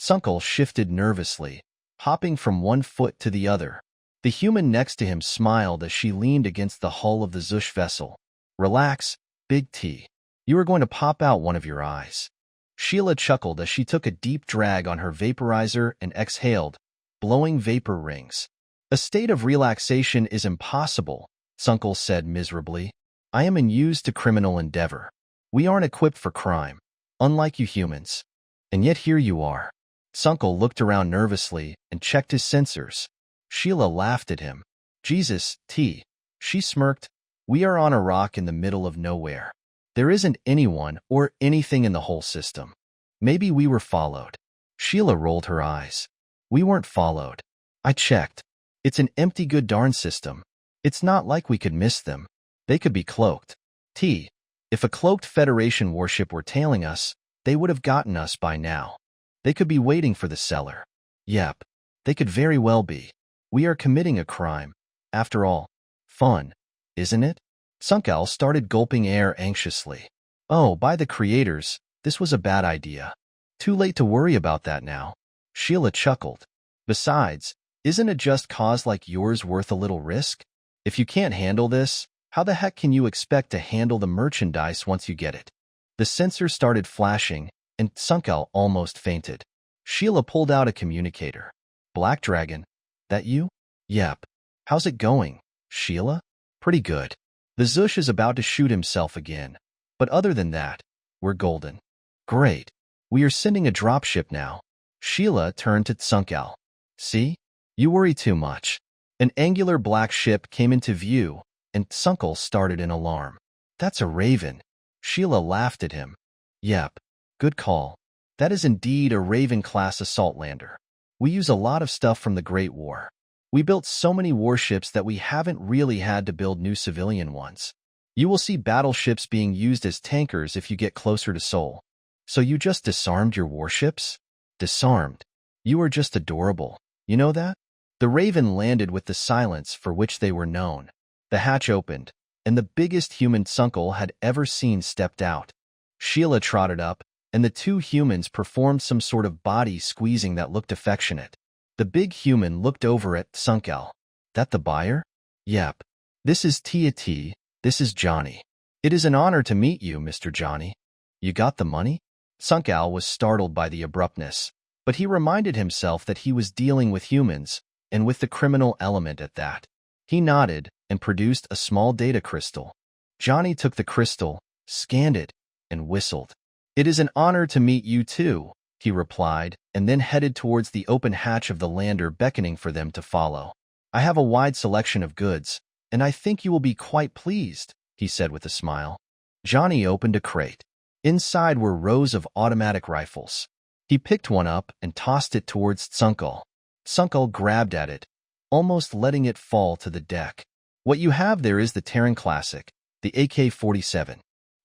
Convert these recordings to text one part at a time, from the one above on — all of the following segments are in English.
Sunkel shifted nervously, hopping from one foot to the other. The human next to him smiled as she leaned against the hull of the Zush vessel. Relax, Big T. You are going to pop out one of your eyes. Sheila chuckled as she took a deep drag on her vaporizer and exhaled, blowing vapor rings. A state of relaxation is impossible, Sunkel said miserably. I am unused to criminal endeavor. We aren't equipped for crime, unlike you humans. And yet here you are. Sunkel looked around nervously and checked his sensors. Sheila laughed at him. Jesus, T. She smirked. We are on a rock in the middle of nowhere. There isn't anyone or anything in the whole system. Maybe we were followed. Sheila rolled her eyes. We weren't followed. I checked. It's an empty good darn system. It's not like we could miss them. They could be cloaked. T. If a cloaked Federation warship were tailing us, they would have gotten us by now. They could be waiting for the cellar. Yep. They could very well be. We are committing a crime. After all, fun, isn't it? Sunkel started gulping air anxiously. Oh, by the creators, this was a bad idea. Too late to worry about that now. Sheila chuckled. Besides, isn't a just cause like yours worth a little risk? If you can't handle this, how the heck can you expect to handle the merchandise once you get it? The sensor started flashing, and Sunkel almost fainted. Sheila pulled out a communicator. Black Dragon, that you? Yep. How's it going, Sheila? Pretty good. The Zush is about to shoot himself again. But other than that, we're golden. Great. We are sending a dropship now. Sheila turned to Sunkel. See? You worry too much. An angular black ship came into view, and Sunkel started an alarm. That's a Raven. Sheila laughed at him. Yep. Good call. That is indeed a Raven-class assault lander. We use a lot of stuff from the Great War. We built so many warships that we haven't really had to build new civilian ones. You will see battleships being used as tankers if you get closer to Seoul. So you just disarmed your warships? Disarmed. You are just adorable. You know that? The Raven landed with the silence for which they were known. The hatch opened, and the biggest human Sunkel had ever seen stepped out. Sheila trotted up, and the two humans performed some sort of body squeezing that looked affectionate. The big human looked over at Sunkel. That the buyer? Yep. This is Tia T. This is Johnny. It is an honor to meet you, Mr. Johnny. You got the money? Sunkel was startled by the abruptness, but he reminded himself that he was dealing with humans, and with the criminal element at that. He nodded and produced a small data crystal. Johnny took the crystal, scanned it, and whistled. It is an honor to meet you too, he replied, and then headed towards the open hatch of the lander, beckoning for them to follow. I have a wide selection of goods, and I think you will be quite pleased, he said with a smile. Johnny opened a crate. Inside were rows of automatic rifles. He picked one up and tossed it towards Sunkel. Sunkel grabbed at it, almost letting it fall to the deck. What you have there is the Terran Classic, the AK-47.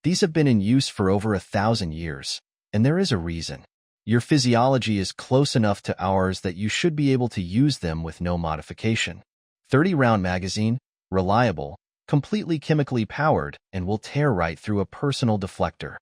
These have been in use for over 1,000 years, and there is a reason. Your physiology is close enough to ours that you should be able to use them with no modification. 30-round magazine, reliable, completely chemically powered, and will tear right through a personal deflector.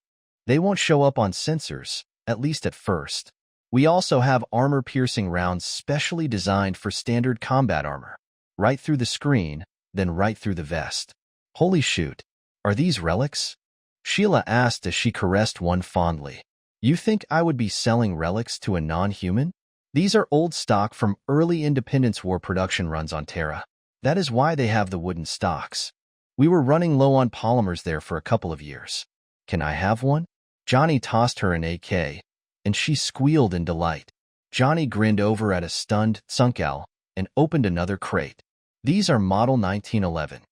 They won't show up on sensors, at least at first. We also have armor-piercing rounds specially designed for standard combat armor. Right through the screen, then right through the vest. Holy shoot, are these relics? Sheila asked as she caressed one fondly. You think I would be selling relics to a non-human? These are old stock from early Independence War production runs on Terra. That is why they have the wooden stocks. We were running low on polymers there for a couple of years. Can I have one? Johnny tossed her an AK, and she squealed in delight. Johnny grinned over at a stunned Sunkel and opened another crate. These are Model 1911.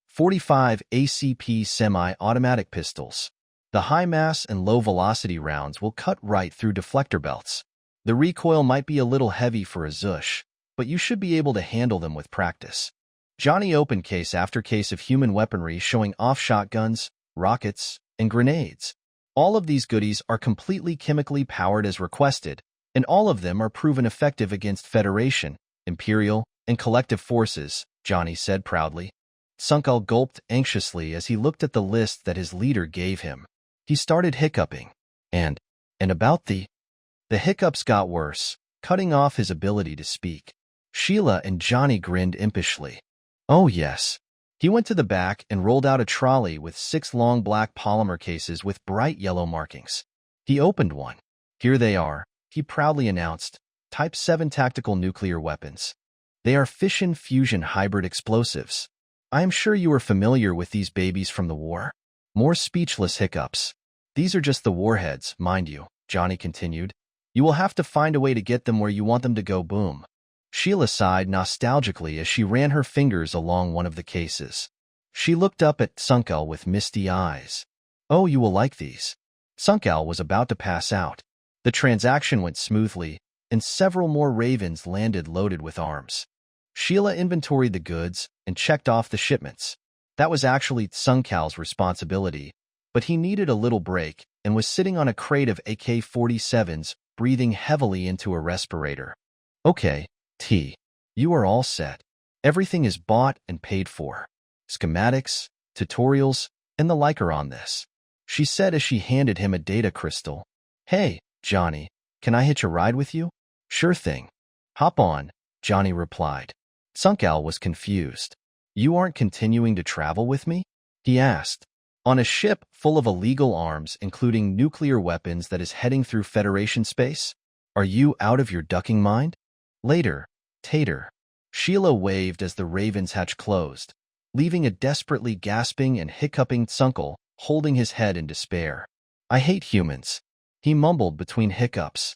45 ACP semi-automatic pistols. The high-mass and low-velocity rounds will cut right through deflector belts. The recoil might be a little heavy for a Zush, but you should be able to handle them with practice. Johnny opened case after case of human weaponry showing off shotguns, rockets, and grenades. All of these goodies are completely chemically powered as requested, and all of them are proven effective against Federation, Imperial, and Collective forces, Johnny said proudly. Sunkel gulped anxiously as he looked at the list that his leader gave him. He started hiccuping. And about the... The hiccups got worse, cutting off his ability to speak. Sheila and Johnny grinned impishly. Oh yes. He went to the back and rolled out a trolley with 6 long black polymer cases with bright yellow markings. He opened one. Here they are, he proudly announced. Type 7 tactical nuclear weapons. They are fission-fusion hybrid explosives. I am sure you are familiar with these babies from the war. More speechless hiccups. These are just the warheads, mind you, Johnny continued. You will have to find a way to get them where you want them to go boom. Sheila sighed nostalgically as she ran her fingers along one of the cases. She looked up at Sunkel with misty eyes. Oh, you will like these. Sunkel was about to pass out. The transaction went smoothly, and several more ravens landed loaded with arms. Sheila inventoried the goods and checked off the shipments. That was actually Sunkel's responsibility, but he needed a little break and was sitting on a crate of AK-47s, breathing heavily into a respirator. Okay, T. You are all set. Everything is bought and paid for. Schematics, tutorials, and the like are on this, she said as she handed him a data crystal. Hey, Johnny, can I hitch a ride with you? Sure thing. Hop on, Johnny replied. Sunkel was confused. You aren't continuing to travel with me? He asked. On a ship full of illegal arms, including nuclear weapons that is heading through Federation space? Are you out of your ducking mind? Later, Tater. Sheila waved as the Raven's hatch closed, leaving a desperately gasping and hiccuping Sunkel holding his head in despair. I hate humans, he mumbled between hiccups.